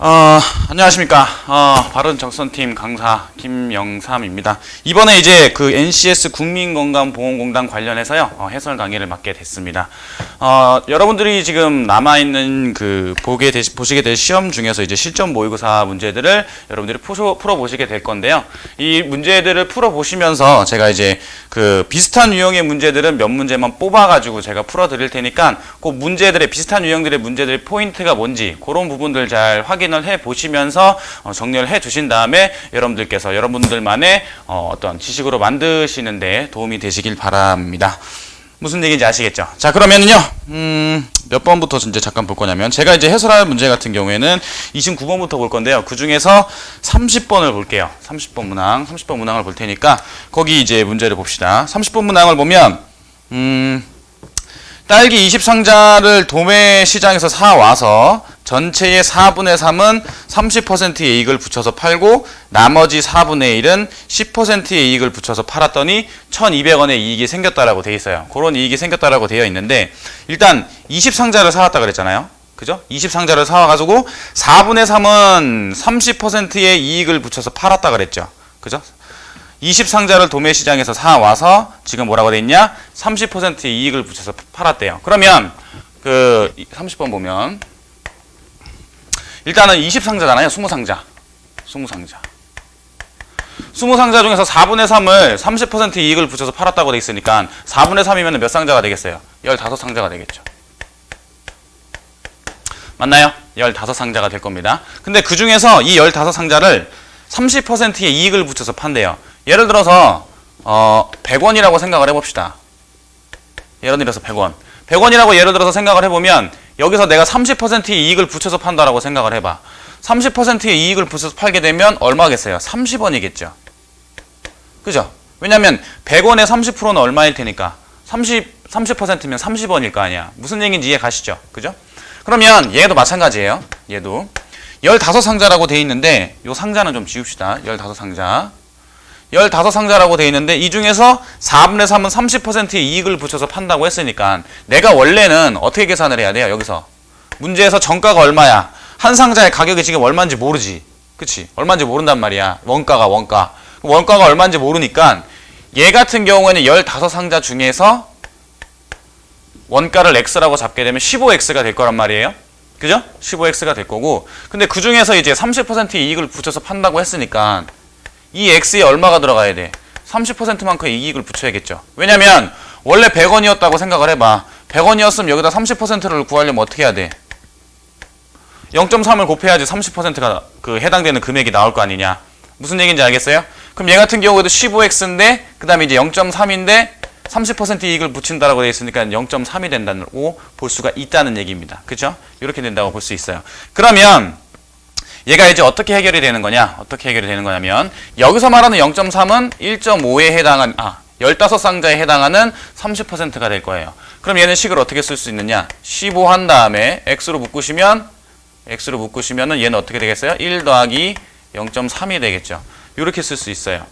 안녕하십니까. 바른정선팀 강사 김영삼입니다. 이번에 이제 그 NCS 국민건강보험공단 관련해서요, 해설 강의를 맡게 됐습니다. 여러분들이 지금 남아있는 보시게 될 시험 중에서 이제 실전 모의고사 문제들을 여러분들이 풀어보시게 될 건데요. 이 문제들을 풀어보시면서 제가 이제 그 비슷한 유형의 문제들은 몇 문제만 뽑아가지고 제가 풀어드릴 테니까 그 문제들의 비슷한 유형들의 문제들의 포인트가 뭔지 그런 부분들 잘 확인을 해 보시면서 정리를 해 주신 다음에 여러분들께서 여러분들만의 어떤 지식으로 만드시는데 도움이 되시길 바랍니다. 무슨 얘기인지 아시겠죠? 자, 그러면은요, 몇 번부터 이제 잠깐 볼 거냐면, 제가 이제 해설할 문제 같은 경우에는 29번부터 볼 건데요. 그 중에서 30번을 볼게요. 30번 문항을 볼 테니까, 거기 이제 문제를 봅시다. 30번 문항을 보면, 딸기 20상자를 도매 시장에서 사와서 전체의 4분의 3은 30%의 이익을 붙여서 팔고 나머지 4분의 1은 10%의 이익을 붙여서 팔았더니 1,200원의 이익이 생겼다라고 되어 있어요. 그런 이익이 생겼다라고 되어 있는데 일단 20상자를 사왔다 그랬잖아요. 그죠? 20상자를 사와가지고 4분의 3은 30%의 이익을 붙여서 팔았다 그랬죠. 그죠? 20상자를 도매시장에서 사와서 지금 뭐라고 돼 있냐? 30%의 이익을 붙여서 팔았대요. 그러면 그 30번 보면 일단은 20상자잖아요. 20상자. 20상자 중에서 4분의 3을 30% 이익을 붙여서 팔았다고 돼 있으니까 4분의 3이면 몇 상자가 되겠어요? 15상자가 되겠죠. 맞나요? 15상자가 될 겁니다. 근데 그 중에서 이 15상자를 30%의 이익을 붙여서 판대요. 예를 들어서 100원이라고 생각을 해봅시다. 예를 들어서 100원. 100원이라고 예를 들어서 생각을 해보면 여기서 내가 30%의 이익을 붙여서 판다라고 생각을 해봐. 30%의 이익을 붙여서 팔게 되면 얼마겠어요? 30원이겠죠. 그죠? 왜냐면 100원의 30%는 얼마일 테니까 30%면 30원일 거 아니야. 무슨 얘기인지 이해 가시죠? 그죠? 그러면 얘도 마찬가지예요. 얘도 15상자라고 돼 있는데 요 상자는 좀 지웁시다. 15상자라고 돼 있는데 이 중에서 4분의 3은 30%의 이익을 붙여서 판다고 했으니까 내가 원래는 어떻게 계산을 해야 돼요? 여기서 문제에서 정가가 얼마야? 한 상자의 가격이 지금 얼마인지 모르지. 그치? 얼마인지 모른단 말이야. 원가가 얼마인지 모르니까 얘 같은 경우에는 15상자 중에서 원가를 X라고 잡게 되면 15X가 될 거란 말이에요. 그죠? 15X가 될 거고 근데 그 중에서 이제 30%의 이익을 붙여서 판다고 했으니까 이 X에 얼마가 들어가야 돼? 30%만큼의 이익을 붙여야겠죠. 왜냐면 원래 100원이었다고 생각을 해봐. 100원이었으면 여기다 30%를 구하려면 어떻게 해야 돼? 0.3을 곱해야지 30%가 그 해당되는 금액이 나올 거 아니냐. 무슨 얘기인지 알겠어요? 그럼 얘 같은 경우에도 15X인데 그 다음에 이제 0.3인데 30% 이익을 붙인다라고 되어 있으니까 0.3이 된다고 볼 수가 있다는 얘기입니다. 그죠? 이렇게 된다고 볼 수 있어요. 그러면 얘가 이제 어떻게 해결이 되는 거냐? 어떻게 해결이 되는 거냐면 여기서 말하는 0.3은 1.5에 해당한 15상자에 해당하는 30%가 될 거예요. 그럼 얘는 식을 어떻게 쓸 수 있느냐? 15 한 다음에 x로 묶으시면은 얘는 어떻게 되겠어요? 1 더하기 0.3이 되겠죠. 이렇게 쓸 수 있어요.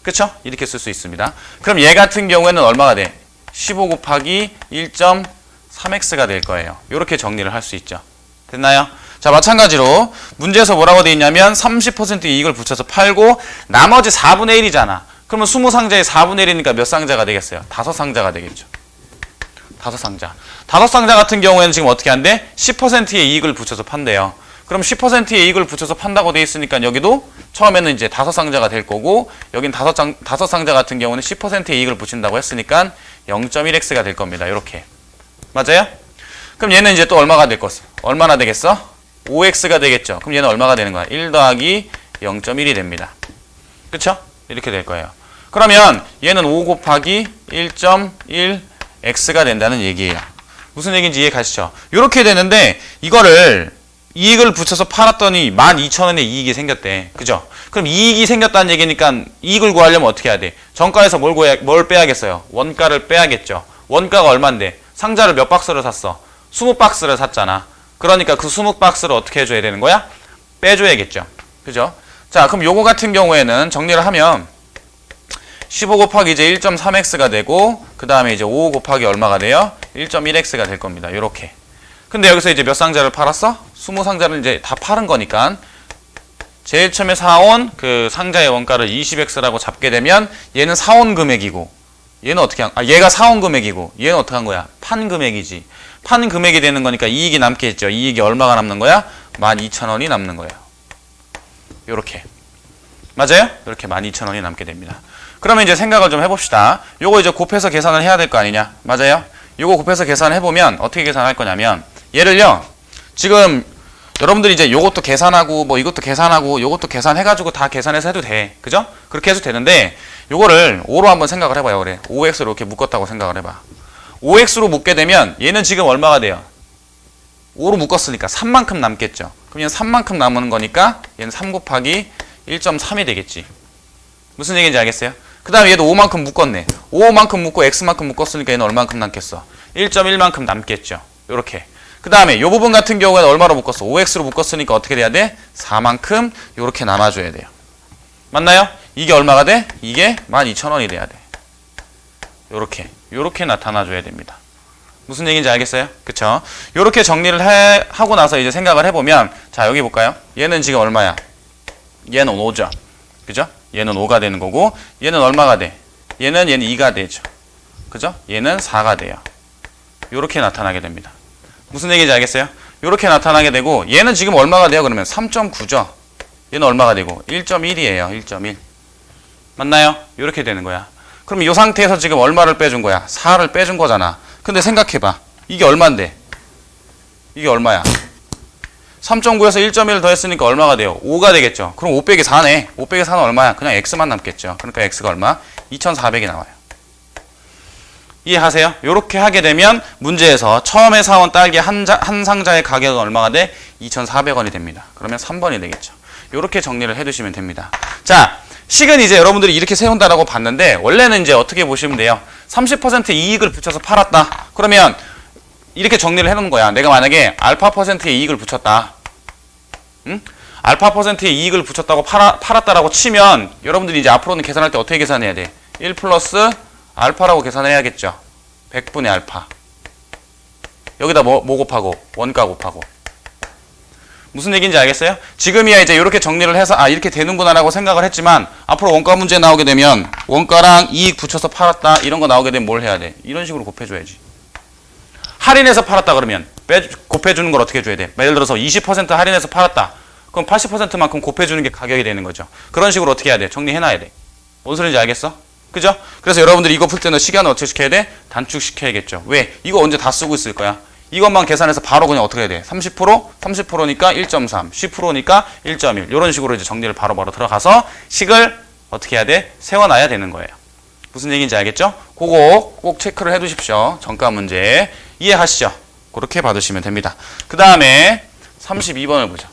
그쵸? 이렇게 쓸 수 있습니다. 그럼 얘 같은 경우에는 얼마가 돼? 15 곱하기 1.3x가 될 거예요. 이렇게 정리를 할 수 있죠. 됐나요? 자, 마찬가지로 문제에서 뭐라고 돼 있냐면 30% 이익을 붙여서 팔고 나머지 4분의 1이잖아. 그러면 20상자에 4분의 1이니까 몇 상자가 되겠어요? 5상자가 되겠죠. 5상자. 5상자 같은 경우에는 지금 어떻게 한대? 10%의 이익을 붙여서 판대요. 그럼 10%의 이익을 붙여서 판다고 돼 있으니까 여기도 처음에는 이제 5상자가 될 거고 여긴 5상자 같은 경우는 10%의 이익을 붙인다고 했으니까 0.1x가 될 겁니다. 이렇게. 맞아요? 그럼 얘는 이제 또 얼마가 될 거지? 얼마나 되겠어? 5x가 되겠죠. 그럼 얘는 얼마가 되는 거야? 1 더하기 0.1이 됩니다. 그쵸? 이렇게 될 거예요. 그러면 얘는 5 곱하기 1.1x가 된다는 얘기예요. 무슨 얘기인지 이해 가시죠? 이렇게 되는데 이거를 이익을 붙여서 팔았더니 12,000원의 이익이 생겼대. 그죠? 그럼 이익이 생겼다는 얘기니까 이익을 구하려면 어떻게 해야 돼? 정가에서 뭘 빼야겠어요? 원가를 빼야겠죠. 원가가 얼만데? 상자를 몇 박스를 샀어? 20박스를 샀잖아. 그러니까 그 20박스를 어떻게 해줘야 되는 거야? 빼줘야겠죠. 그죠? 자, 그럼 요거 같은 경우에는 정리를 하면 15 곱하기 이제 1.3x가 되고 그 다음에 이제 5 곱하기 얼마가 돼요? 1.1x가 될 겁니다. 요렇게. 근데 여기서 이제 몇 상자를 팔았어? 20상자를 이제 다 팔은 거니까 제일 처음에 사온 그 상자의 원가를 20x라고 잡게 되면 얘는 사온 금액이고 얘는 어떻게 얘가 사온 금액이고 얘는 어떻게 한 거야? 판 금액이지. 판 금액이 되는 거니까 이익이 남겠죠. 이익이 얼마가 남는 거야? 12,000원이 남는 거예요. 요렇게. 맞아요? 이렇게 12,000원이 남게 됩니다. 그러면 이제 생각을 좀 해봅시다. 요거 이제 곱해서 계산을 해야 될 거 아니냐? 맞아요? 요거 곱해서 계산을 해보면 어떻게 계산할 거냐면 얘를요. 지금 여러분들이 이제 요것도 계산하고 뭐 이것도 계산하고 요것도 계산해가지고 다 계산해서 해도 돼. 그죠? 그렇게 해도 되는데 요거를 5로 한번 생각을 해봐요. 그래. 5x로 이렇게 묶었다고 생각을 해봐. 5x로 묶게 되면 얘는 지금 얼마가 돼요? 5로 묶었으니까 3만큼 남겠죠. 그럼 얘는 3만큼 남는 거니까 얘는 3 곱하기 1.3이 되겠지. 무슨 얘기인지 알겠어요? 그 다음에 얘도 5만큼 묶었네. 5만큼 묶고 x만큼 묶었으니까 얘는 얼만큼 남겠어? 1.1만큼 남겠죠. 요렇게. 그 다음에 이 부분 같은 경우에는 얼마로 묶었어? 5x로 묶었으니까 어떻게 돼야 돼? 4만큼 요렇게 남아줘야 돼요. 맞나요? 이게 얼마가 돼? 이게 12,000원이 돼야 돼. 요렇게 나타나줘야 됩니다. 무슨 얘기인지 알겠어요? 그쵸? 요렇게 정리를 하고 나서 이제 생각을 해보면 자 여기 볼까요? 얘는 지금 얼마야? 얘는 5죠. 그죠? 얘는 5가 되는 거고 얘는 얼마가 돼? 얘는 2가 되죠. 그죠? 얘는 4가 돼요. 요렇게 나타나게 됩니다. 무슨 얘기인지 알겠어요? 요렇게 나타나게 되고 얘는 지금 얼마가 돼요? 그러면 3.9죠. 얘는 얼마가 되고 1.1이에요. 1.1. 맞나요? 요렇게 되는 거야. 그럼 이 상태에서 지금 얼마를 빼준 거야? 4를 빼준 거잖아. 근데 생각해봐. 이게 얼만데? 이게 얼마야? 3.9에서 1.1을 더했으니까 얼마가 돼요? 5가 되겠죠. 그럼 5 빼기 4네. 5 빼기 4는 얼마야? 그냥 x만 남겠죠. 그러니까 x가 얼마? 2,400이 나와요. 이해하세요? 이렇게 하게 되면 문제에서 처음에 사온 딸기 한 상자의 가격은 얼마가 돼? 2,400원이 됩니다. 그러면 3번이 되겠죠. 이렇게 정리를 해두시면 됩니다. 자, 식은 이제 여러분들이 이렇게 세운다라고 봤는데 원래는 이제 어떻게 보시면 돼요? 30% 이익을 붙여서 팔았다. 그러면 이렇게 정리를 해놓은 거야. 내가 만약에 알파 퍼센트의 이익을 붙였다. 응? 알파 퍼센트의 이익을 붙였다고 팔았다라고 치면 여러분들이 이제 앞으로는 계산할 때 어떻게 계산해야 돼? 1 플러스 알파라고 계산을 해야겠죠. 100분의 알파. 여기다 뭐 곱하고? 원가 곱하고. 무슨 얘기인지 알겠어요? 지금이야 이제 이렇게 정리를 해서 이렇게 되는구나 라고 생각을 했지만 앞으로 원가 문제 나오게 되면 원가랑 이익 붙여서 팔았다 이런 거 나오게 되면 뭘 해야 돼? 이런 식으로 곱해줘야지. 할인해서 팔았다 그러면 곱해주는 걸 어떻게 해줘야 돼? 예를 들어서 20% 할인해서 팔았다. 그럼 80%만큼 곱해주는 게 가격이 되는 거죠. 그런 식으로 어떻게 해야 돼? 정리해놔야 돼. 뭔 소리인지 알겠어? 그죠? 그래서 여러분들이 이거 풀 때는 시간을 어떻게 시켜야 돼? 단축시켜야겠죠. 왜? 이거 언제 다 쓰고 있을 거야? 이것만 계산해서 바로 그냥 어떻게 해야 돼? 30%? 30%니까 1.3, 10%니까 1.1 이런 식으로 이제 정리를 바로바로 들어가서 식을 어떻게 해야 돼? 세워놔야 되는 거예요. 무슨 얘기인지 알겠죠? 그거 꼭 체크를 해두십시오. 정가 문제 이해하시죠? 그렇게 받으시면 됩니다. 그 다음에 32번을 보죠.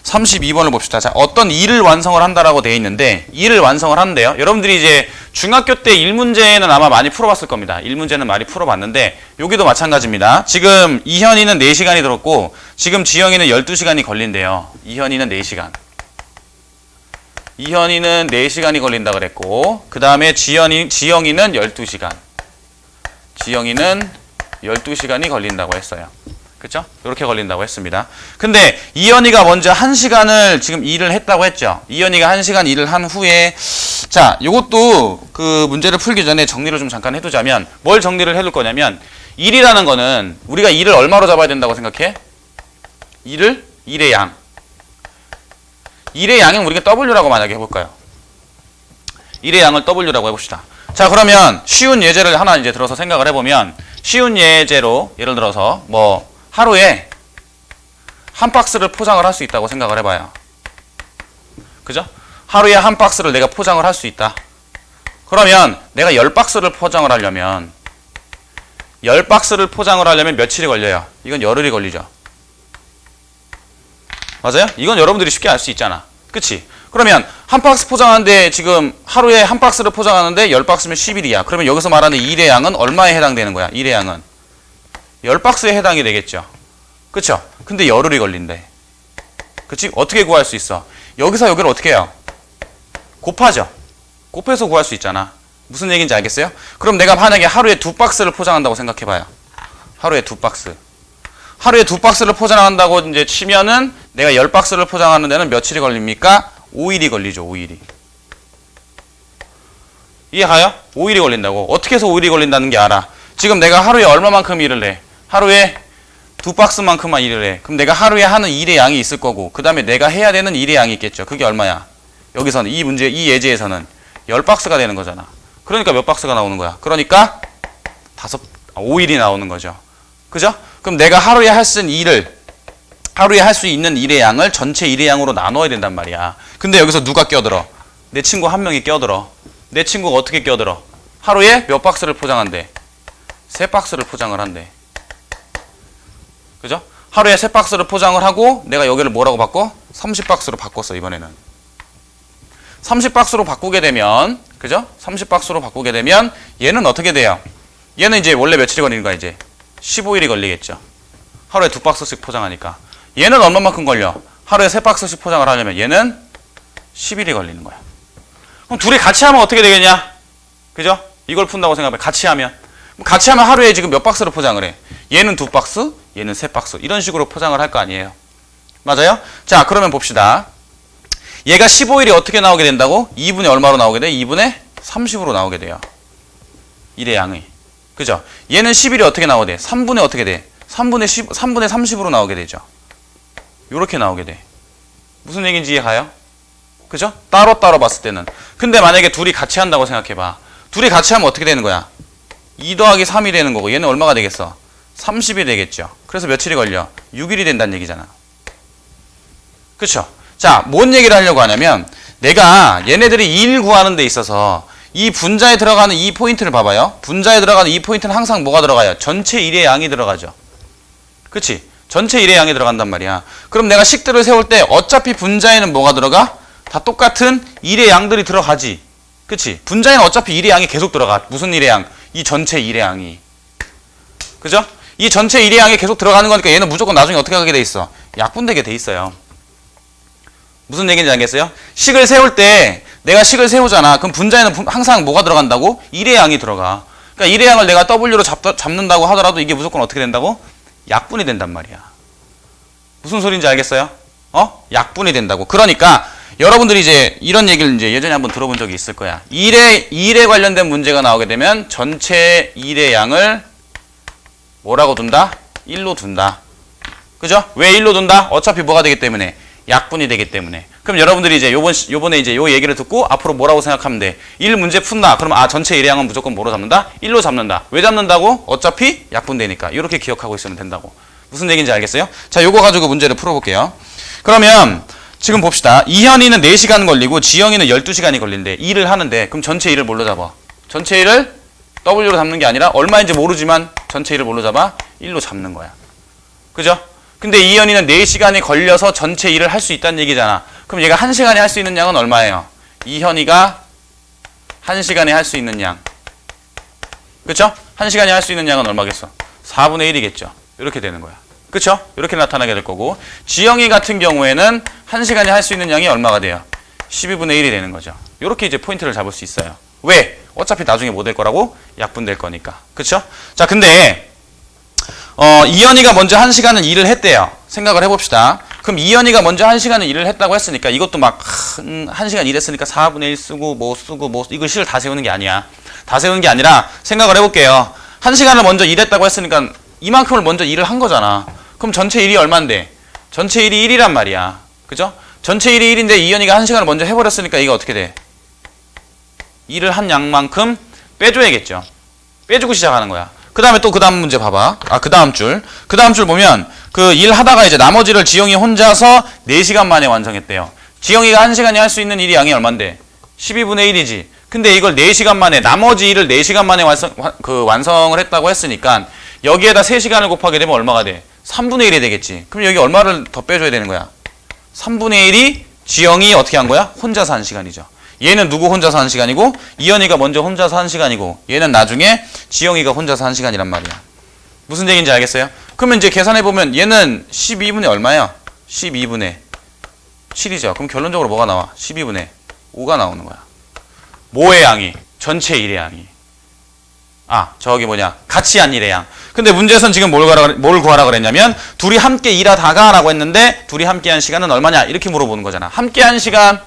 32번을 봅시다. 자, 어떤 일을 완성을 한다라고 되어 있는데 일을 완성을 하는데요. 여러분들이 이제 중학교 때 1문제는 아마 많이 풀어봤을 겁니다. 1문제는 많이 풀어봤는데 여기도 마찬가지입니다. 지금 이현이는 4시간이 들었고 지금 지영이는 12시간이 걸린대요. 이현이는 4시간. 이현이는 4시간이 걸린다 그랬고 그 다음에 지영이는 12시간. 지영이는 12시간이 걸린다고 했어요. 그쵸? 이렇게 걸린다고 했습니다. 근데 이현이가 먼저 1시간을 지금 일을 했다고 했죠. 이현이가 1시간 일을 한 후에 자, 요것도 그 문제를 풀기 전에 정리를 좀 잠깐 해두자면 뭘 정리를 해둘 거냐면 일이라는 거는 우리가 일을 얼마로 잡아야 된다고 생각해? 일의 양. 일의 양은 우리가 W라고 만약에 해볼까요? 일의 양을 W라고 해봅시다. 자, 그러면 쉬운 예제를 하나 이제 들어서 생각을 해보면 쉬운 예제로 예를 들어서 뭐 하루에 한 박스를 포장을 할 수 있다고 생각을 해봐요. 그죠? 하루에 한 박스를 내가 포장을 할 수 있다. 그러면 내가 10박스를 포장을 하려면 10박스를 포장을 하려면 며칠이 걸려요? 이건 열흘이 걸리죠. 맞아요? 이건 여러분들이 쉽게 알 수 있잖아. 그치? 그러면 한 박스 포장하는데 지금 하루에 한 박스를 포장하는데 10박스면 10일이야. 그러면 여기서 말하는 일의 양은 얼마에 해당되는 거야? 일의 양은 10박스에 해당이 되겠죠. 그쵸? 근데 열흘이 걸린대. 그치? 어떻게 구할 수 있어? 여기서 여기를 어떻게 해요? 곱하죠. 곱해서 구할 수 있잖아. 무슨 얘기인지 알겠어요? 그럼 내가 만약에 하루에 2박스를 포장한다고 생각해봐요. 하루에 2박스. 하루에 2박스를 포장한다고 이제 치면은 내가 10박스를 포장하는 데는 며칠이 걸립니까? 5일이 걸리죠. 5일이. 이해가요? 5일이 걸린다고. 어떻게 해서 5일이 걸린다는 게 알아. 지금 내가 하루에 얼마만큼 일을 해? 하루에 2박스만큼만 일을 해. 그럼 내가 하루에 하는 일의 양이 있을 거고 그 다음에 내가 해야 되는 일의 양이 있겠죠. 그게 얼마야? 여기서는 이 문제, 이 예제에서는 10박스가 되는 거잖아. 그러니까 몇 박스가 나오는 거야? 그러니까 5일이 나오는 거죠. 그죠? 그럼 내가 하루에 할 수 있는 일의 양을 전체 일의 양으로 나눠야 된단 말이야. 근데 여기서 누가 껴들어? 내 친구 한 명이 껴들어. 내 친구가 어떻게 껴들어? 하루에 몇 박스를 포장한대? 3박스를 포장을 한대. 그죠? 하루에 3박스를 포장을 하고 내가 여기를 뭐라고 바꿔? 30박스로 바꿨어. 이번에는 30박스로 바꾸게 되면, 그죠? 30박스로 바꾸게 되면 얘는 어떻게 돼요? 얘는 이제 원래 며칠이 걸리는 거야? 이제 15일이 걸리겠죠. 하루에 2박스씩 포장하니까. 얘는 얼마만큼 걸려? 하루에 3박스씩 포장을 하려면 얘는 10일이 걸리는 거야. 그럼 둘이 같이 하면 어떻게 되겠냐? 그죠? 이걸 푼다고 생각해. 같이 하면 하루에 지금 몇 박스를 포장을 해? 얘는 2박스, 얘는 3박스. 이런 식으로 포장을 할 거 아니에요. 맞아요? 자, 그러면 봅시다. 얘가 15일이 어떻게 나오게 된다고? 2분의 얼마로 나오게 돼? 2분의 30으로 나오게 돼요. 일의 양이. 그죠? 얘는 10일이 어떻게 나오게 돼? 3분의 어떻게 돼? 3분의 30으로 나오게 되죠. 요렇게 나오게 돼. 무슨 얘기인지 이해가요? 그죠? 따로따로 봤을 때는. 근데 만약에 둘이 같이 한다고 생각해봐. 둘이 같이 하면 어떻게 되는 거야? 2 더하기 3이 되는 거고 얘는 얼마가 되겠어? 30이 되겠죠. 그래서 며칠이 걸려? 6일이 된다는 얘기잖아. 그쵸? 자, 뭔 얘기를 하려고 하냐면 내가 얘네들이 일 구하는 데 있어서 이 분자에 들어가는 이 포인트를 봐봐요. 분자에 들어가는 이 포인트는 항상 뭐가 들어가요? 전체 일의 양이 들어가죠. 그치? 전체 일의 양이 들어간단 말이야. 그럼 내가 식들을 세울 때 어차피 분자에는 뭐가 들어가? 다 똑같은 일의 양들이 들어가지. 그치? 분자에는 어차피 일의 양이 계속 들어가. 무슨 일의 양? 이 전체 일의 양이. 그죠? 이 전체 일의 양이 계속 들어가는 거니까 얘는 무조건 나중에 어떻게 하게 돼 있어? 약분되게 돼 있어요. 무슨 얘기인지 알겠어요? 식을 세울 때 내가 식을 세우잖아. 그럼 분자에는 항상 뭐가 들어간다고? 일의 양이 들어가. 그러니까 일의 양을 내가 W로 잡는다고 하더라도 이게 무조건 어떻게 된다고? 약분이 된단 말이야. 무슨 소리인지 알겠어요? 약분이 된다고. 그러니까 여러분들이 이제 이런 얘기를 이제 예전에 한번 들어본 적이 있을 거야. 일에 관련된 문제가 나오게 되면 전체 일의 양을 뭐라고 둔다? 1로 둔다. 그죠? 왜 1로 둔다? 어차피 뭐가 되기 때문에? 약분이 되기 때문에. 그럼 여러분들이 이제 요번에 이제 요 얘기를 듣고 앞으로 뭐라고 생각하면 돼? 1 문제 푼다. 그럼 전체 일의 양은 무조건 뭐로 잡는다? 1로 잡는다. 왜 잡는다고? 어차피 약분되니까. 이렇게 기억하고 있으면 된다고. 무슨 얘기인지 알겠어요? 자, 요거 가지고 문제를 풀어볼게요. 그러면 지금 봅시다. 이현이는 4시간 걸리고 지영이는 12시간이 걸린대. 일을 하는데 그럼 전체 일을 뭘로 잡아? 전체 일을 W로 잡는 게 아니라 얼마인지 모르지만 전체 일을 뭘로 잡아? 1로 잡는 거야. 그죠? 근데 이현이는 4시간이 걸려서 전체 일을 할 수 있다는 얘기잖아. 그럼 얘가 1시간에 할 수 있는 양은 얼마예요? 이현이가 1시간에 할 수 있는 양. 그쵸? 1시간에 할 수 있는 양은 얼마겠어? 4분의 1이겠죠. 이렇게 되는 거야. 그쵸? 이렇게 나타나게 될 거고 지영이 같은 경우에는 1시간에 할 수 있는 양이 얼마가 돼요? 12분의 1이 되는 거죠. 이렇게 이제 포인트를 잡을 수 있어요. 왜? 어차피 나중에 뭐 될 거라고? 약분될 거니까. 그쵸? 자, 근데 이현이가 먼저 1시간은 일을 했대요. 생각을 해봅시다. 그럼 이현이가 먼저 1시간은 일을 했다고 했으니까 이것도 막 1시간 일했으니까 4분의 1 쓰고 뭐 이거 실을 다 세우는 게 아니야. 다 세우는 게 아니라 생각을 해볼게요. 1시간을 먼저 일했다고 했으니까 이만큼을 먼저 일을 한 거잖아. 그럼 전체 일이 얼만데? 전체 일이 1이란 말이야. 그죠? 전체 일이 1인데 이현이가 1시간을 먼저 해버렸으니까 이거 어떻게 돼? 일을 한 양만큼 빼줘야겠죠. 빼주고 시작하는 거야. 그 다음에 또 그 다음 문제 봐봐. 그 다음 줄 보면 그 일 하다가 이제 나머지를 지영이 혼자서 4시간 만에 완성했대요. 지영이가 1시간에 할 수 있는 일이 양이 얼만데? 12분의 1이지. 근데 이걸 4시간 만에, 나머지 일을 4시간 만에 완성을 했다고 했으니까 여기에다 3시간을 곱하게 되면 얼마가 돼? 3분의 1이 되겠지. 그럼 여기 얼마를 더 빼줘야 되는 거야? 3분의 1이 지영이 어떻게 한 거야? 혼자서 한 시간이죠. 얘는 누구 혼자서 한 시간이고 이현이가 먼저 혼자서 한 시간이고 얘는 나중에 지영이가 혼자서 한 시간이란 말이야. 무슨 얘기인지 알겠어요? 그러면 이제 계산해보면 얘는 12분의 얼마야? 12분의 7이죠. 그럼 결론적으로 뭐가 나와? 12분의 5가 나오는 거야. 뭐의 양이? 전체 일의 양이. 저기 같이 한 일의 양. 근데 문제에선 지금 뭘 구하라 그랬냐면 둘이 함께 일하다가 라고 했는데 둘이 함께 한 시간은 얼마냐 이렇게 물어보는 거잖아. 함께 한 시간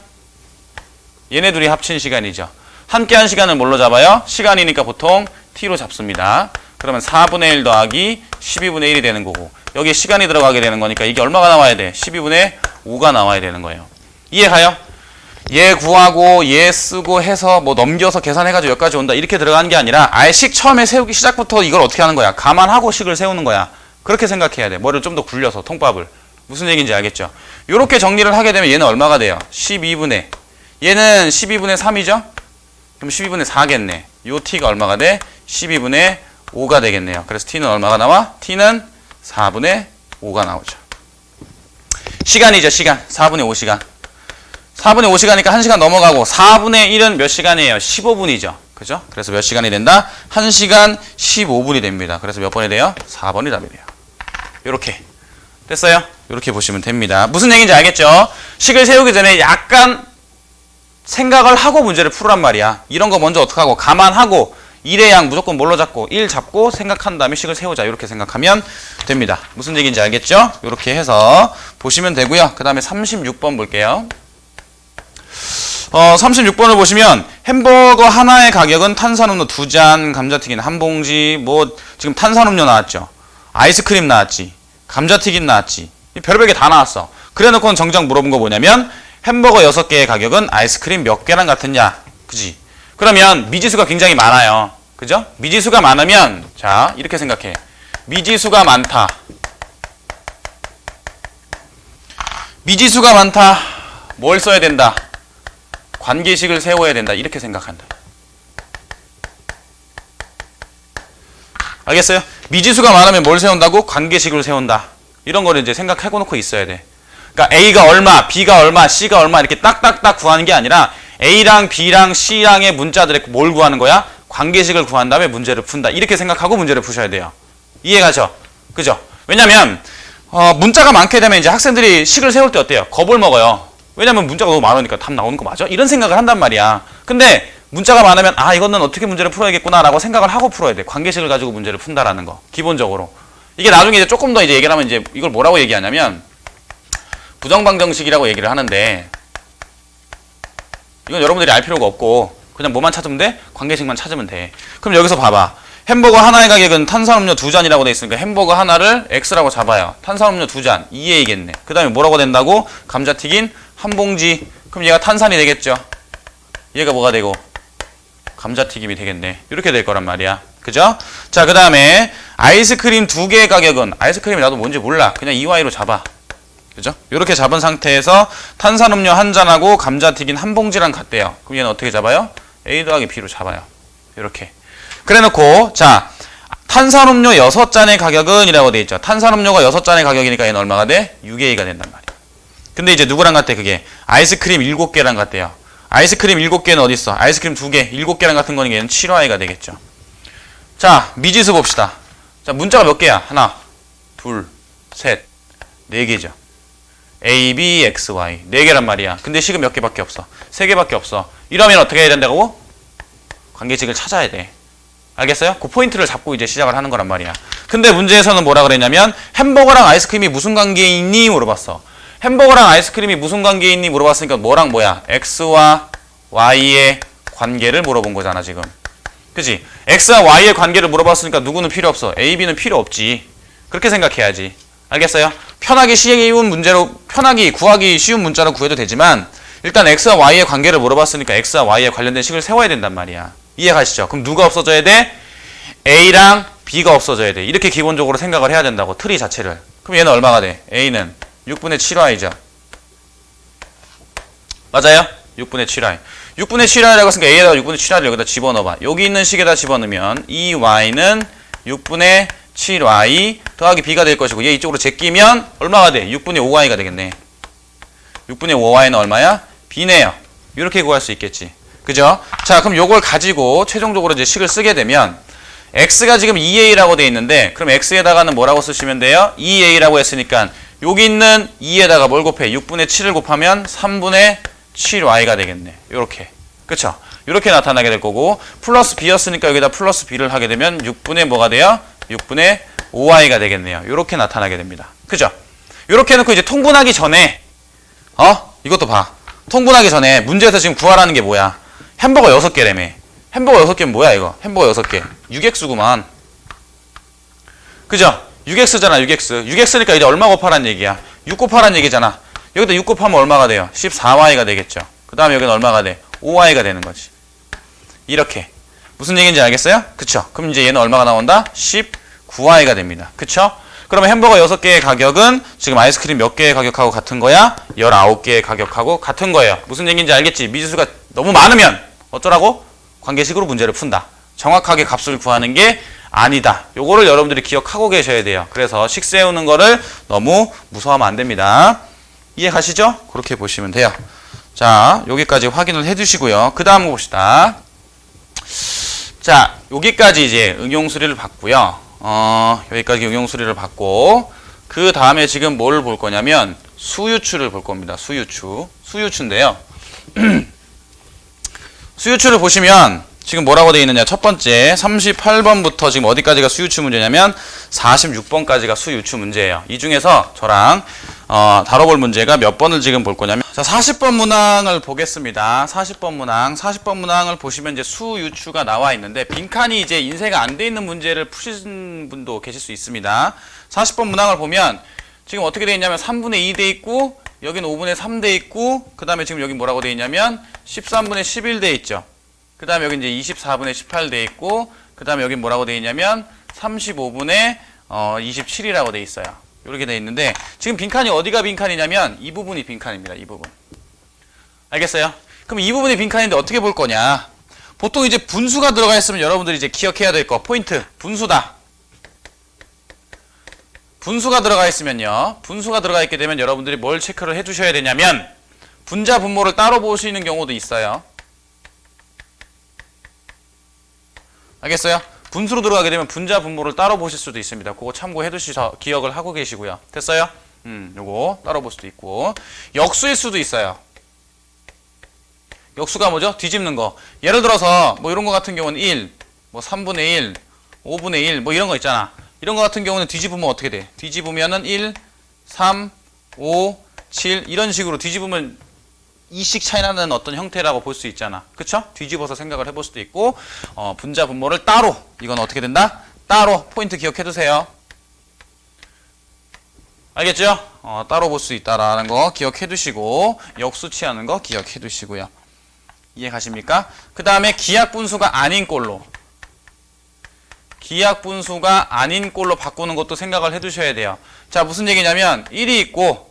얘네 둘이 합친 시간이죠. 함께 한 시간을 뭘로 잡아요? 시간이니까 보통 t로 잡습니다. 그러면 4분의 1 더하기 12분의 1이 되는 거고 여기에 시간이 들어가게 되는 거니까 이게 얼마가 나와야 돼? 12분의 5가 나와야 되는 거예요. 이해가요? 얘 구하고 얘 쓰고 해서 뭐 넘겨서 계산해가지고 여기까지 온다 이렇게 들어가는 게 아니라 아예 식 처음에 세우기 시작부터 이걸 어떻게 하는 거야? 감안하고 식을 세우는 거야. 그렇게 생각해야 돼. 머리를 좀 더 굴려서 통밥을. 무슨 얘기인지 알겠죠? 이렇게 정리를 하게 되면 얘는 얼마가 돼요? 12분의 얘는 12분의 3이죠? 그럼 12분의 4겠네. 요 t가 얼마가 돼? 12분의 5가 되겠네요. 그래서 t는 얼마가 나와? t는 4분의 5가 나오죠. 시간이죠. 시간. 4분의 5시간. 4분의 5시간이니까 1시간 넘어가고 4분의 1은 몇 시간이에요? 15분이죠. 그죠? 그래서 몇 시간이 된다? 1시간 15분이 됩니다. 그래서 몇 번이 돼요? 4번이 답이 돼요. 요렇게. 됐어요? 요렇게 보시면 됩니다. 무슨 얘기인지 알겠죠? 식을 세우기 전에 약간 생각을 하고 문제를 풀으란 말이야. 이런 거 먼저 어떻게 하고 감안하고 1의 양 무조건 뭘로 잡고 1 잡고 생각한 다음에 식을 세우자. 이렇게 생각하면 됩니다. 무슨 얘기인지 알겠죠? 이렇게 해서 보시면 되고요. 그 다음에 36번 볼게요. 36번을 보시면 햄버거 하나의 가격은 탄산음료 2잔, 감자튀김 한 봉지, 뭐 지금 탄산음료 나왔죠. 아이스크림 나왔지. 감자튀김 나왔지. 별별 게 다 나왔어. 그래놓고는 정작 물어본 거 뭐냐면 햄버거 6개의 가격은 아이스크림 몇 개랑 같으냐. 그지? 그러면 미지수가 굉장히 많아요. 그죠? 미지수가 많으면 자 이렇게 생각해. 미지수가 많다. 미지수가 많다. 뭘 써야 된다? 관계식을 세워야 된다. 이렇게 생각한다. 알겠어요? 미지수가 많으면 뭘 세운다고? 관계식을 세운다. 이런 거를 이제 생각하고 놓고 있어야 돼. 그러니까 A가 얼마, B가 얼마, C가 얼마 이렇게 딱딱딱 구하는 게 아니라 A랑 B랑 C랑의 문자들에 뭘 구하는 거야? 관계식을 구한 다음에 문제를 푼다. 이렇게 생각하고 문제를 푸셔야 돼요. 이해가죠? 그죠? 왜냐면 문자가 많게 되면 이제 학생들이 식을 세울 때 어때요? 겁을 먹어요. 왜냐면 문자가 너무 많으니까 답 나오는 거 맞아? 이런 생각을 한단 말이야. 근데 문자가 많으면 아 이거는 어떻게 문제를 풀어야겠구나 라고 생각을 하고 풀어야 돼. 관계식을 가지고 문제를 푼다라는 거. 기본적으로. 이게 나중에 이제 조금 더 이제 얘기를 하면 이제 이걸 뭐라고 얘기하냐면 부정방정식이라고 얘기를 하는데 이건 여러분들이 알 필요가 없고 그냥 뭐만 찾으면 돼? 관계식만 찾으면 돼. 그럼 여기서 봐봐. 햄버거 하나의 가격은 탄산음료 2잔이라고 돼 있으니까 햄버거 하나를 X라고 잡아요. 탄산음료 2잔 2A겠네. 그 다음에 뭐라고 된다고? 감자튀김 한 봉지. 그럼 얘가 탄산이 되겠죠. 얘가 뭐가 되고? 감자튀김이 되겠네. 이렇게 될 거란 말이야. 그죠? 자, 그 다음에 아이스크림 2개의 가격은 아이스크림이 나도 뭔지 몰라. 그냥 EY로 잡아. 그죠? 이렇게 잡은 상태에서 탄산음료 한 잔하고 감자튀김 한 봉지랑 같대요. 그럼 얘는 어떻게 잡아요? A 더하기 B로 잡아요. 이렇게. 그래 놓고 자 탄산음료 6잔의 가격은 이라고 돼 있죠. 탄산음료가 6잔의 가격이니까 얘는 얼마가 돼? 6A가 된단 말이야. 근데 이제 누구랑 같대 그게? 아이스크림 7개랑 같대요. 아이스크림 7개는 어디 있어? 아이스크림 2개, 7개랑 같은 거니까 얘는 7Y가 되겠죠. 자, 미지수 봅시다. 자, 문자가 몇 개야? 하나, 둘, 셋, 4개죠. A, B, X, Y. 4개란 말이야. 근데 식은 몇 개밖에 없어? 3개밖에 없어. 이러면 어떻게 해야 된다고? 관계식을 찾아야 돼. 알겠어요? 그 포인트를 잡고 이제 시작을 하는 거란 말이야. 근데 문제에서는 뭐라 그랬냐면 햄버거랑 아이스크림이 무슨 관계에 있니? 물어봤어. 햄버거랑 아이스크림이 무슨 관계에 있니? 물어봤으니까 뭐랑 뭐야? X와 Y의 관계를 물어본 거잖아 지금. 그치? X와 Y의 관계를 물어봤으니까 누구는 필요 없어? A, B는 필요 없지. 그렇게 생각해야지. 알겠어요? 편하게 쉬운 문제로 편하게 구하기 쉬운 문자로 구해도 되지만 일단 X와 Y의 관계를 물어봤으니까 X와 Y에 관련된 식을 세워야 된단 말이야. 이해가시죠? 그럼 누가 없어져야 돼? A랑 B가 없어져야 돼. 이렇게 기본적으로 생각을 해야 된다고. 트리 자체를. 그럼 얘는 얼마가 돼? A는 6분의 7Y죠. 맞아요? 6분의 7Y. 6분의 7Y라고 했으니까 A에다가 6분의 7Y를 여기다 집어넣어봐. 여기 있는 식에다 집어넣으면 이 Y는 6분의 7Y 더하기 B가 될 것이고 얘 이쪽으로 제끼면 얼마가 돼? 6분의 5Y가 되겠네. 6분의 5Y는 얼마야? B네요. 이렇게 구할 수 있겠지. 그죠? 자, 그럼 요걸 가지고 최종적으로 이제 식을 쓰게 되면 X가 지금 2A라고 돼 있는데 그럼 X에다가는 뭐라고 쓰시면 돼요? 2A라고 했으니까 여기 있는 2에다가 뭘 곱해? 6분의 7을 곱하면 3분의 7Y가 되겠네. 요렇게. 그쵸? 요렇게 나타나게 될 거고 플러스 B였으니까 여기다 플러스 B를 하게 되면 6분의 뭐가 돼요? 6분의 5y가 되겠네요. 이렇게 나타나게 됩니다. 그죠? 이렇게 해놓고 이제 통분하기 전에 이것도 봐. 통분하기 전에 문제에서 지금 구하라는 게 뭐야? 햄버거 6개라며. 햄버거 6개면 뭐야 이거? 햄버거 6개. 6x구만. 그죠? 6x잖아 6x. 6x니까 이제 얼마 곱하라는 얘기야? 6 곱하라는 얘기잖아. 여기다 6 곱하면 얼마가 돼요? 14y가 되겠죠. 그 다음에 여기는 얼마가 돼? 5y가 되는 거지. 이렇게. 무슨 얘기인지 알겠어요? 그쵸? 그럼 이제 얘는 얼마가 나온다? 19y가 됩니다. 그쵸? 그러면 햄버거 6개의 가격은 지금 아이스크림 몇 개의 가격하고 같은 거야? 19개의 가격하고 같은 거예요. 무슨 얘기인지 알겠지? 미지수가 너무 많으면 어쩌라고? 관계식으로 문제를 푼다. 정확하게 값을 구하는 게 아니다. 요거를 여러분들이 기억하고 계셔야 돼요. 그래서 식 세우는 거를 너무 무서워하면 안 됩니다. 이해 가시죠? 그렇게 보시면 돼요. 자, 여기까지 확인을 해 두시고요. 그 다음 거 봅시다. 자, 여기까지 이제 응용 수리를 봤고요. 여기까지 응용 수리를 봤고, 그 다음에 지금 뭘 볼 거냐면 수유추를 볼 겁니다. 수유추인데요. 수유추를 보시면 지금 뭐라고 되어 있느냐? 첫 번째 38번부터 지금 어디까지가 수유추 문제냐면 46번까지가 수유추 문제예요. 이 중에서 저랑 다뤄볼 문제가 몇 번을 지금 볼 거냐면, 자, 40번 문항을 보겠습니다. 40번 문항을 보시면 이제 수유추가 나와 있는데, 빈칸이 이제 인쇄가 안 돼 있는 문제를 푸신 분도 계실 수 있습니다. 40번 문항을 보면 지금 어떻게 돼 있냐면 3분의 2 돼 있고, 여기는 5분의 3 돼 있고, 그 다음에 지금 여기 뭐라고 돼 있냐면 13분의 11 돼 있죠. 그 다음에 여기 이제 24분의 18 돼 있고, 그 다음에 여기 뭐라고 돼 있냐면 35분의 27이라고 돼 있어요. 이렇게 돼 있는데, 지금 빈칸이 어디가 빈칸이냐면 이 부분이 빈칸입니다. 이 부분. 알겠어요? 그럼 이 부분이 빈칸인데 어떻게 볼 거냐? 보통 이제 분수가 들어가 있으면 여러분들이 이제 기억해야 될 거, 포인트, 분수다. 분수가 들어가 있으면요. 분수가 들어가 있게 되면 여러분들이 뭘 체크를 해 주셔야 되냐면, 분자 분모를 따로 보시는 경우도 있어요. 알겠어요? 분수로 들어가게 되면 분자 분모를 따로 보실 수도 있습니다. 그거 참고해 두셔서 기억을 하고 계시고요. 됐어요? 요거 따로 볼 수도 있고, 역수일 수도 있어요. 역수가 뭐죠? 뒤집는 거. 예를 들어서 뭐 이런 거 같은 경우는 1, 뭐 3분의 1, 5분의 1, 뭐 이런 거 있잖아. 이런 거 같은 경우는 뒤집으면 어떻게 돼? 뒤집으면은 1, 3, 5, 7 이런 식으로 뒤집으면 2씩 차이 나는 어떤 형태라고 볼 수 있잖아. 그쵸? 뒤집어서 생각을 해볼 수도 있고, 분자 분모를 따로, 이건 어떻게 된다? 따로 포인트 기억해 두세요. 알겠죠? 따로 볼 수 있다라는 거 기억해 두시고, 역수 취하는 거 기억해 두시고요. 이해 가십니까? 그 다음에 기하분수가 아닌 꼴로, 기하분수가 아닌 꼴로 바꾸는 것도 생각을 해 두셔야 돼요. 자, 무슨 얘기냐면 1이 있고,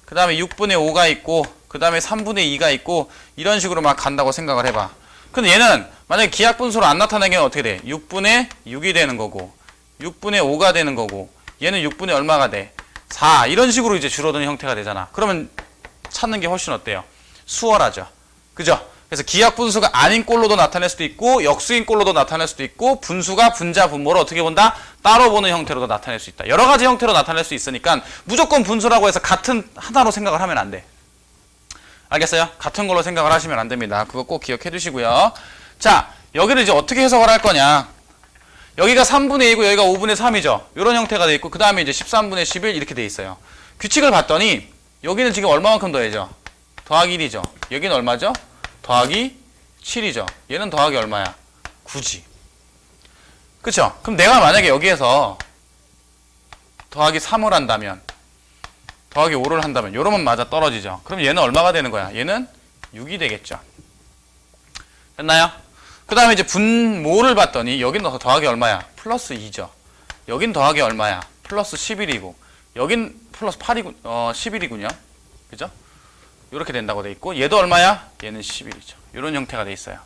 그 다음에 6분의 5가 있고, 그 다음에 3분의 2가 있고, 이런 식으로 막 간다고 생각을 해봐. 근데 얘는 만약에 기하분수로 안 나타나게 하면 어떻게 돼? 6분의 6이 되는 거고, 6분의 5가 되는 거고, 얘는 6분의 얼마가 돼? 4. 이런 식으로 이제 줄어드는 형태가 되잖아. 그러면 찾는 게 훨씬 어때요? 수월하죠. 그죠? 그래서 기하분수가 아닌 꼴로도 나타낼 수도 있고, 역수인 꼴로도 나타낼 수도 있고, 분수가 분자 분모를 어떻게 본다? 따로 보는 형태로도 나타낼 수 있다. 여러 가지 형태로 나타낼 수 있으니까 무조건 분수라고 해서 같은 하나로 생각을 하면 안 돼. 알겠어요? 같은 걸로 생각을 하시면 안 됩니다. 그거 꼭 기억해 두시고요. 자, 여기를 이제 어떻게 해석을 할 거냐? 여기가 3분의 2고 여기가 5분의 3이죠. 이런 형태가 돼 있고, 그 다음에 이제 13분의 11 이렇게 돼 있어요. 규칙을 봤더니 여기는 지금 얼마만큼 더해져? 더하기 1이죠. 여기는 얼마죠? 더하기 7이죠. 얘는 더하기 얼마야? 9지. 그쵸? 그럼 내가 만약에 여기에서 더하기 3을 한다면, 더하기 5를 한다면, 요러면 맞아 떨어지죠. 그럼 얘는 얼마가 되는 거야? 얘는 6이 되겠죠. 됐나요? 그 다음에 이제 분모를 봤더니 여긴 더하기 얼마야? 플러스 2죠. 여긴 더하기 얼마야? 플러스 11이고, 여긴 플러스 8이군, 11이군요. 그죠? 이렇게 된다고 돼 있고, 얘도 얼마야? 얘는 11이죠. 이런 형태가 돼 있어요.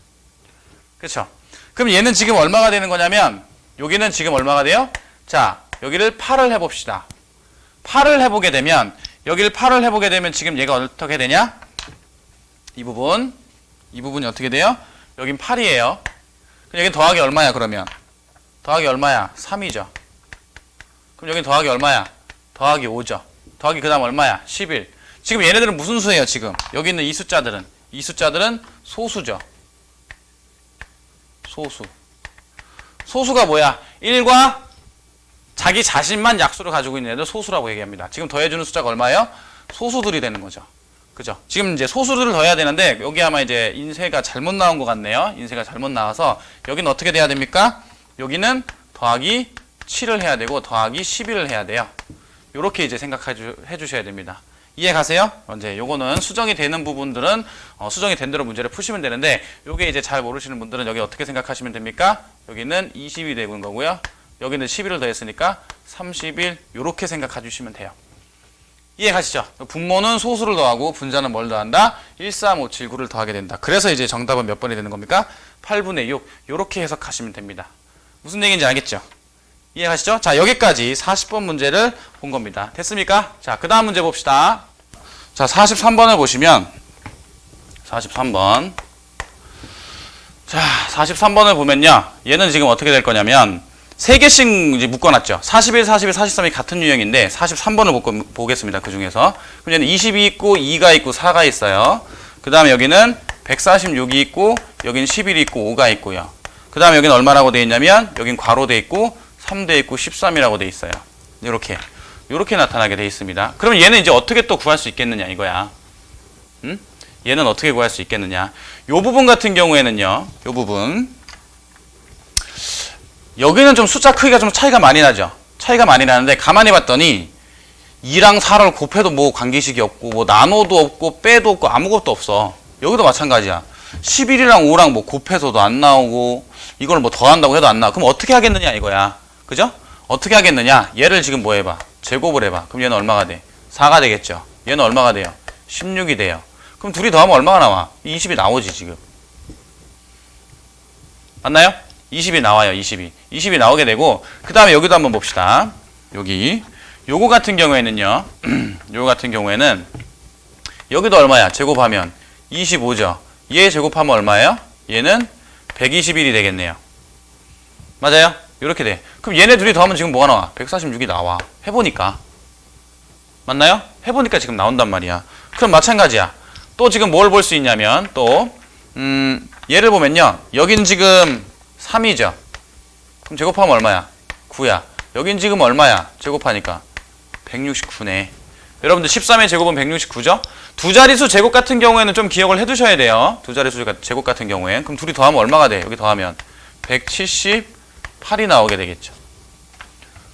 그쵸? 그럼 얘는 지금 얼마가 되는 거냐면, 여기는 지금 얼마가 돼요? 자, 여기를 8을 해봅시다. 8을 해보게 되면, 여기를 8을 해보게 되면 지금 얘가 어떻게 되냐? 이 부분이 어떻게 돼요? 여긴 8이에요. 그럼 여긴 더하기 얼마야, 그러면? 더하기 얼마야? 3이죠. 그럼 여긴 더하기 얼마야? 더하기 5죠. 더하기 그 다음 얼마야? 11. 지금 얘네들은 무슨 수예요, 지금? 여기 있는 이 숫자들은 소수죠. 소수. 소수가 뭐야? 1과 자기 자신만 약수를 가지고 있는 애들 소수라고 얘기합니다. 지금 더해주는 숫자가 얼마예요? 소수들이 되는 거죠. 그죠? 지금 이제 소수들을 더해야 되는데 여기 아마 이제 인쇄가 잘못 나온 것 같네요. 인쇄가 잘못 나와서 여기는 어떻게 돼야 됩니까? 여기는 더하기 7을 해야 되고 더하기 11을 해야 돼요. 요렇게 이제 생각해 주셔야 됩니다. 이해 가세요? 이제 요거는 수정이 되는 부분들은 수정이 된 대로 문제를 푸시면 되는데 요게 이제 잘 모르시는 분들은 여기 어떻게 생각하시면 됩니까? 여기는 20이 되는 거고요. 여기는 11을 더했으니까 31 요렇게 생각해 주시면 돼요. 이해 가시죠? 분모는 소수를 더하고 분자는 뭘 더한다? 1, 3, 5, 7, 9를 더하게 된다. 그래서 이제 정답은 몇 번이 되는 겁니까? 8분의 6 요렇게 해석하시면 됩니다. 무슨 얘기인지 알겠죠? 이해 가시죠? 자, 여기까지 40번 문제를 본 겁니다. 됐습니까? 자, 그 다음 문제 봅시다. 자, 43번을 보시면 43번. 자, 43번을 보면요. 얘는 지금 어떻게 될 거냐면 3개씩 이제 묶어놨죠. 41, 41, 43이 같은 유형인데 43번을 보겠습니다. 그 중에서. 그럼 얘는 20이 있고 2가 있고 4가 있어요. 그 다음에 여기는 146이 있고 여기는 11이 있고 5가 있고요. 그 다음에 여기는 얼마라고 되어 있냐면 여긴 괄호 되어 있고 3돼 있고 13이라고 돼 있어요. 이렇게 나타나게 돼 있습니다. 그러면 얘는 이제 어떻게 또 구할 수 있겠느냐 이거야. 응? 얘는 어떻게 구할 수 있겠느냐. 요 부분 같은 경우에는요. 요 부분. 여기는 좀 숫자 크기가 좀 차이가 많이 나죠. 차이가 많이 나는데 가만히 봤더니 2랑 4를 곱해도 뭐 관계식이 없고 뭐 나눠도 없고 빼도 없고 아무것도 없어. 여기도 마찬가지야. 11이랑 5랑 뭐 곱해서도 안 나오고 이걸 뭐 더한다고 해도 안 나와. 그럼 어떻게 하겠느냐 이거야. 그죠? 어떻게 하겠느냐? 얘를 지금 뭐 해봐? 제곱을 해봐. 그럼 얘는 얼마가 돼? 4가 되겠죠. 얘는 얼마가 돼요? 16이 돼요. 그럼 둘이 더하면 얼마가 나와? 20이 나오지 지금. 맞나요? 20이 나와요. 20이 나오게 되고 그 다음에 여기도 한번 봅시다. 여기 요거 같은 경우에는요. 요거 같은 경우에는 여기도 얼마야? 제곱하면 25죠. 얘 제곱하면 얼마예요? 얘는 121이 되겠네요. 맞아요? 이렇게 돼. 그럼 얘네 둘이 더하면 지금 뭐가 나와? 146이 나와. 해보니까. 맞나요? 해보니까 지금 나온단 말이야. 그럼 마찬가지야. 또 지금 뭘 볼 수 있냐면 또 얘를 보면요. 여긴 지금 3이죠. 그럼 제곱하면 얼마야? 9야. 여긴 지금 얼마야? 제곱하니까 169네. 여러분들 13의 제곱은 169죠? 두 자릿수 제곱 같은 경우에는 좀 기억을 해두셔야 돼요. 두 자릿수 제곱 같은 경우엔. 그럼 둘이 더하면 얼마가 돼? 여기 더하면 178이 나오게 되겠죠.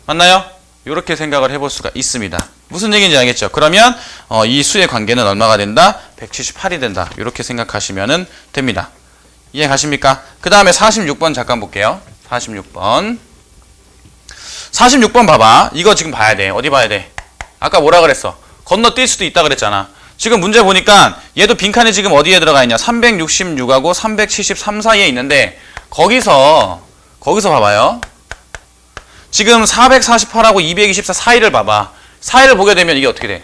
맞나요? 이렇게 생각을 해볼 수가 있습니다. 무슨 얘기인지 알겠죠? 그러면 이 수의 관계는 얼마가 된다? 178이 된다. 이렇게 생각하시면 됩니다. 이해 가십니까? 그 다음에 46번 잠깐 볼게요. 46번. 46번 봐봐. 이거 지금 봐야 돼. 어디 봐야 돼? 아까 뭐라 그랬어? 건너뛸 수도 있다 그랬잖아. 지금 문제 보니까 얘도 빈칸이 지금 어디에 들어가 있냐? 366하고 373 사이에 있는데 거기서 봐봐요. 지금 448하고 224 사이를 봐봐. 사이를 보게 되면 이게 어떻게 돼?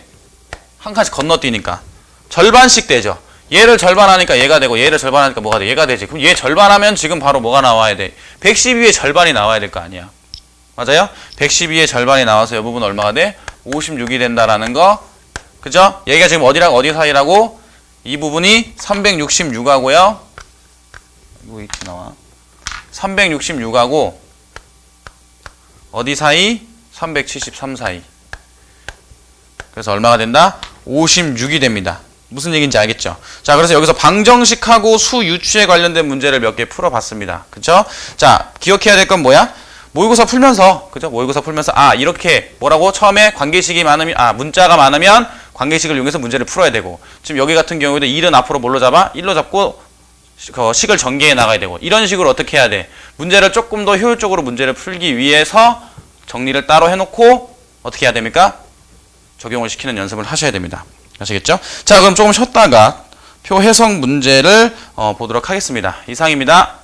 한 칸씩 건너뛰니까 절반씩 되죠. 얘를 절반하니까 얘가 되고 얘를 절반하니까 뭐가 돼? 얘가 되지. 그럼 얘 절반하면 지금 바로 뭐가 나와야 돼? 112의 절반이 나와야 될 거 아니야. 맞아요? 112의 절반이 나와서 이 부분 얼마가 돼? 56이 된다라는 거. 그죠? 얘가 지금 어디랑 어디 사이라고? 이 부분이 366하고요. 이거 이렇게 나와. 366하고 어디 사이? 373 사이. 그래서 얼마가 된다? 56이 됩니다. 무슨 얘기인지 알겠죠? 자, 그래서 여기서 방정식하고 수 유추에 관련된 문제를 몇 개 풀어봤습니다. 그쵸? 자, 기억해야 될 건 뭐야? 모의고사 풀면서, 그죠? 모의고사 풀면서, 이렇게, 뭐라고? 처음에 관계식이 많으면, 문자가 많으면 관계식을 이용해서 문제를 풀어야 되고, 지금 여기 같은 경우에도 1은 앞으로 뭘로 잡아? 1로 잡고, 식을 전개해 나가야 되고, 이런 식으로 어떻게 해야 돼? 문제를 조금 더 효율적으로 문제를 풀기 위해서 정리를 따로 해놓고, 어떻게 해야 됩니까? 적용을 시키는 연습을 하셔야 됩니다. 아시겠죠? 자, 그럼 조금 쉬었다가 표 해석 문제를 보도록 하겠습니다. 이상입니다.